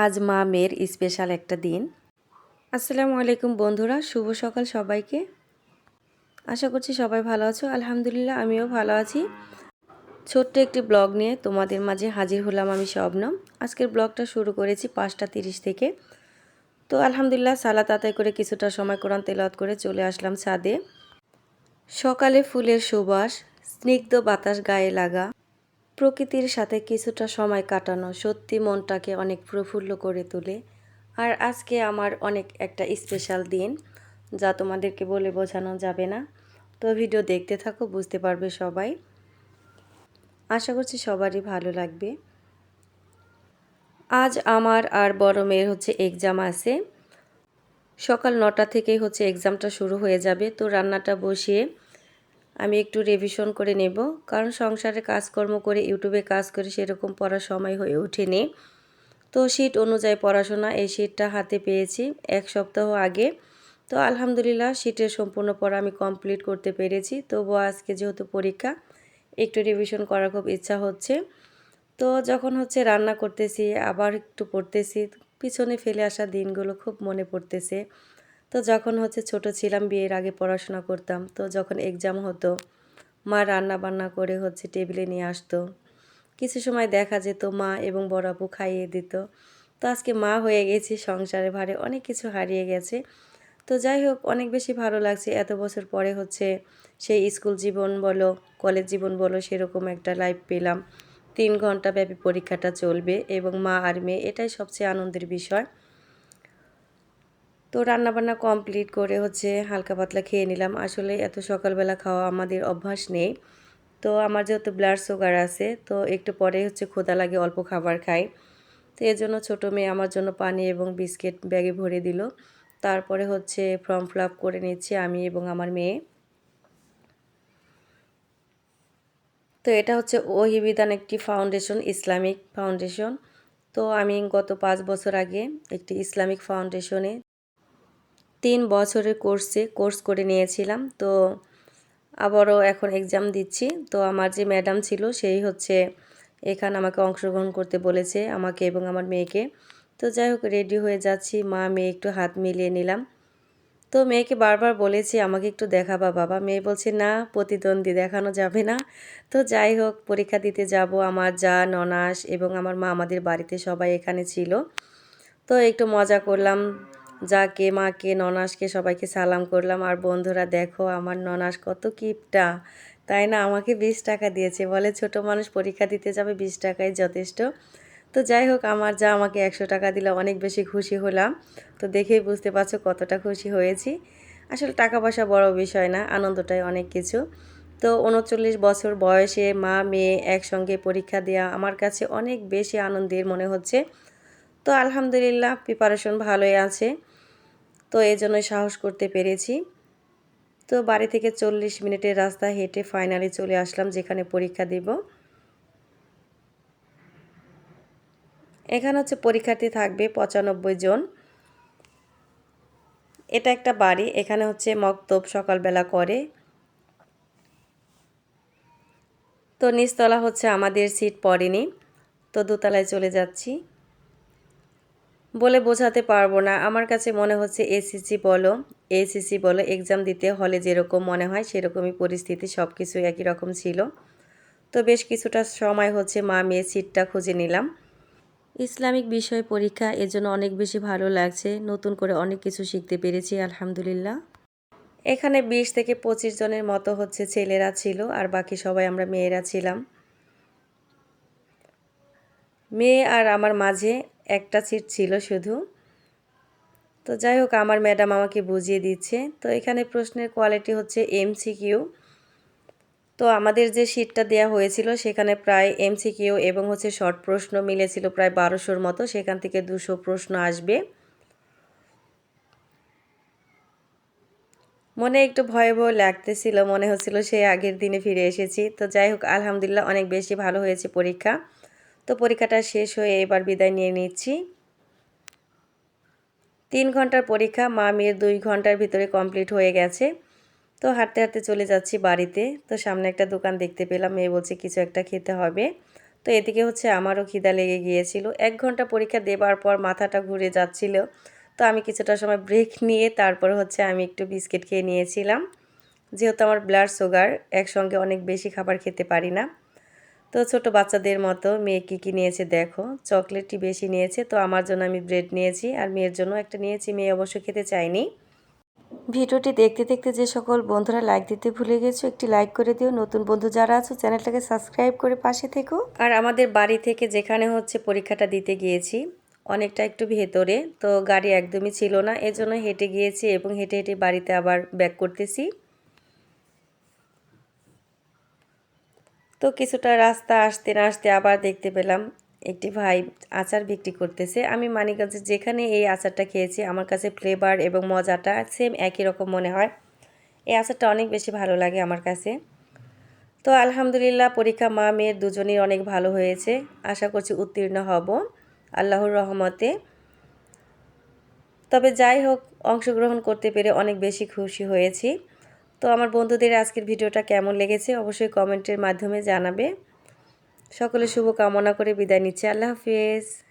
আজ মা মেয়ের স্পেশাল একটা দিন। আসসালামু আলাইকুম বন্ধুরা, শুভ সকাল সবাইকে। আশা করছি সবাই ভালো আছো। আলহামদুলিল্লাহ আমিও ভালো আছি। ছোট্ট একটি ব্লগ নিয়ে তোমাদের মাঝে হাজির হলাম আমি শবনম। আজকের ব্লগটা শুরু করেছি 5:30 থেকে। তো আলহামদুলিল্লাহ সালাত আদায় করে কিছুটা সময় কোরআন তেলাওয়াত করে চলে আসলাম ছাদে। সকালে ফুলের সুবাস, স্নিগ্ধ বাতাস গায়ে লাগা, প্রকৃতির সাথে কিছুটা সময় কাটানো সত্যি মনটাকে অনেক প্রফুল্ল করে তোলে। আর আজকে আমার অনেক একটা স্পেশাল দিন, যা তোমাদেরকে বলে বোঝানো যাবে না। তো ভিডিও দেখতে থাকো, বুঝতে পারবে সবাই। আশা করছি সবারই ভালো লাগবে। আজ আমার আর বড় মেয়ের এক্সাম আছে। সকাল 9টা থেকেই এক্সামটা শুরু হয়ে যাবে। তো রান্নাটা বসিয়ে আমি একটু রিভিশন করে নেব, কারণ সংসারে কাজকর্ম করে ইউটিউবে কাজ করে সেরকম পড়ার সময় হয়ে ওঠেনি। তো শিট অনুযায়ী পড়াশোনা, এই শিটটা হাতে পেয়েছি 1 সপ্তাহ আগে। তো আলহামদুলিল্লাহ শিটের সম্পূর্ণ পড়া আমি কমপ্লিট করতে পেরেছি। তবুও আজকে যেহেতু পরীক্ষা, একটু রিভিশন করার খুব ইচ্ছা হচ্ছে। তো যখন রান্না করতেছি আবার একটু পড়তেছি, পিছনে ফেলে আসা দিনগুলো খুব মনে পড়তেছে। তো যখন ছোট ছিলাম, বিয়ের আগে পড়াশোনা করতাম, তো যখন এক্সাম হতো মা রান্না বান্না করে টেবিলে নিয়ে আসতো। কিছু সময় দেখা যেত মা এবং বড় আপু খাইয়ে দিত। তো আজকে মা হয়ে গেছি, সংসারে ভারে অনেক কিছু হারিয়ে গেছে। তো যাই হোক, অনেক বেশি ভালো লাগছে। এত বছর পরে সেই স্কুল জীবন বলো, কলেজ জীবন বলো, সেরকম একটা লাইফ পেলাম। 3 ঘন্টা ব্যাপী পরীক্ষাটা চলবে এবং মা আর মেয়ে, এটাই সবচেয়ে আনন্দের বিষয়। তো রান্নাবান্না কমপ্লিট করে হালকা পাতলা খেয়ে নিলাম। আসলে এত সকালবেলা খাওয়া আমাদের অভ্যাস নেই। তো আমার যেহেতু ব্লাড সুগার আছে, তো একটু পরে ক্ষুধা লাগে, অল্প খাবার খাই। তো এর জন্য ছোটো মেয়ে আমার জন্য পানি এবং বিস্কিট ব্যাগে ভরে দিল। তারপরে ফর্ম ফিল আপ করে নিচ্ছি আমি এবং আমার মেয়ে। তো এটা ওহিবিদান একটি ফাউন্ডেশন, ইসলামিক ফাউন্ডেশন। তো আমি গত 5 বছর আগে একটি ইসলামিক ফাউন্ডেশনে 3 বছরের কোর্স করে নিয়েছিলাম। তো আবারও এখন এক্সাম দিচ্ছি। তো আমার যে ম্যাডাম ছিল সেই এখানে আমাকে অংশগ্রহণ করতে বলেছে, আমাকে এবং আমার মেয়েকে। তো যাই হোক, রেডি হয়ে যাচ্ছি, মা মেয়ে একটু হাত মিলিয়ে নিলাম। তো মেয়েকে বারবার বলেছি আমাকে একটু দেখাবা বাবা, মেয়ে বলছে না, প্রতিদ্বন্দ্বী দেখানো যাবে না। তো যাই হোক, পরীক্ষা দিতে যাব। আমার যা ননাস এবং আমার মা আমাদের বাড়িতে সবাই এখানে ছিল। তো একটু মজা করলাম, যাকে মাকে ননাসকে সবাইকে সালাম করলাম। আর বন্ধুরা দেখো আমার ননাস কত কিপটা, তাই না? আমাকে 20 টাকা দিয়েছে, বলে ছোট মানুষ পরীক্ষা দিতে যাবে, 20 টাকাই যথেষ্ট। তো যাই হোক, আমার যা আমাকে 100 টাকা দিলে অনেক বেশি খুশি হলাম। তো দেখেই বুঝতে পারছো কতটা খুশি হয়েছি। আসলে টাকা পয়সা বড় বিষয় না, আনন্দটাই অনেক কিছু। তো 39 বছর বয়সে মা মেয়ে একসঙ্গে পরীক্ষা দেওয়া আমার কাছে অনেক বেশি আনন্দের মনে হচ্ছে। তো আলহামদুলিল্লাহ প্রিপারেশন ভালোই আছে, তো এই জন্যই সাহস করতে পেরেছি। তো বাড়ি থেকে 40 মিনিটের রাস্তা হেঁটে ফাইনালি চলে আসলাম যেখানে পরীক্ষা দিব। এখানে পরীক্ষার্থী থাকবে 95 জন। এটা একটা বাড়ি, এখানে মক্তব সকালবেলা করে। তো নিচতলা আমাদের সিট পড়েনি, তো দোতলায় চলে যাচ্ছি। বলে বোঝাতে পারবো না, আমার কাছে মনে হচ্ছে এসিসি বলো এক্সাম দিতে হলে যেরকম মনে হয় সেরকমই পরিস্থিতি, সব কিছু একই রকম ছিল। তো বেশ কিছুটা সময় মা মেয়ে সিটটা খুঁজে নিলাম। ইসলামিক বিষয় পরীক্ষা, এজন্য অনেক বেশি ভালো লাগছে, নতুন করে অনেক কিছু শিখতে পেরেছি আলহামদুলিল্লাহ। এখানে 20 থেকে 25 জনের মতো ছেলেরা ছিল, আর বাকি সবাই আমরা মেয়েরা ছিলাম। মেয়ে আর আমার মাঝে একটা সিট ছিল শুধু। তো যাই হোক, আমার ম্যাডাম আমাকে বুঝিয়ে দিচ্ছে। তো এখানে প্রশ্নের কোয়ালিটি এমসিকিউ। তো আমাদের যে শিটটা দেয়া হয়েছিল সেখানে প্রায় এমসিকিউ এবং শর্ট প্রশ্ন মিলেছিল প্রায় 1200-র মতো, সেখান থেকে 200 প্রশ্ন আসবে। মনে একটু ভয় ভয় লাগতেছিল, মনে হচ্ছিল সেই আগের দিনে ফিরে এসেছি। তো যাই হোক, আলহামদুলিল্লাহ অনেক বেশি ভালো হয়েছে পরীক্ষা। তো পরীক্ষাটা শেষ হয়ে এবার বিদায় নিয়ে নিচ্ছি। 3 ঘন্টার পরীক্ষা, মা মেয়ের 2 ঘন্টার ভিতরে কমপ্লিট হয়ে গেছে। তো হাঁটতে হাঁটতে চলে যাচ্ছি বাড়িতে। তো সামনে একটা দোকান দেখতে পেলাম, মেয়ে বলছে কিছু একটা খেতে হবে। তো এদিকে হচ্ছে আমারও খিদা লেগে গিয়েছিল। ১ ঘন্টা পরীক্ষা দেবার পর মাথাটা ঘুরে যাচ্ছিল। তো আমি কিছুটা সময় ব্রেক নিয়ে তারপর হচ্ছে আমি একটু বিস্কিট খেয়ে নিয়েছিলাম। যেহেতু আমার ব্লাড সুগার, একসঙ্গে অনেক বেশি খাবার খেতে পারি না। তো ছোট বাচ্চাদের মতো মেয়ে কী নিয়েছে দেখো, চকলেটটি বেশি নিয়েছে। তো আমার জন্য আমি ব্রেড নিয়েছি আর মেয়ের জন্য একটা নিয়েছি, মেয়ে অবশ্য খেতে চায়নি। ভিডিওটি দেখতে দেখতে যে সকল বন্ধুরা লাইক দিতে ভুলে গেছো, একটি লাইক করে দিও। নতুন বন্ধু যারা আছো চ্যানেলটাকে সাবস্ক্রাইব করে পাশে থেকো। আর আমাদের বাড়ি থেকে যেখানে হচ্ছে পরীক্ষাটা দিতে গিয়েছি অনেকটা একটু ভেতরে, তো গাড়ি একদমই ছিল না, এজন্য হেঁটে গিয়েছি এবং হেঁটে হেঁটে বাড়িতে আবার ব্যাক করতেছি। তো কিছুটা রাস্তা আসতে না আসতে আবার দেখতে পেলাম একটি ভাই আচার বিক্রি করতেছে। আমি মানিকগঞ্জে যেখানে এই আচারটা খেয়েছি আমার কাছে ফ্লেভার এবং মজাটা সেম একই রকম মনে হয়। এই আচারটা অনেক বেশি ভালো লাগে আমার কাছে। তো আলহামদুলিল্লাহ পরীক্ষা মা মেয়ের দুজনেই অনেক ভালো হয়েছে। আশা করছি উত্তীর্ণ হব আল্লাহর রহমতে। তবে যাই হোক, অংশগ্রহণ করতে পেরে অনেক বেশি খুশি হয়েছি। তো আমার বন্ধুদের আজকের ভিডিওটা কেমন লেগেছে অবশ্যই কমেন্টের মাধ্যমে জানাবে। সকলে শুভ কামনা করে বিদায় নিচ্ছি। আল্লাহ হাফিজ।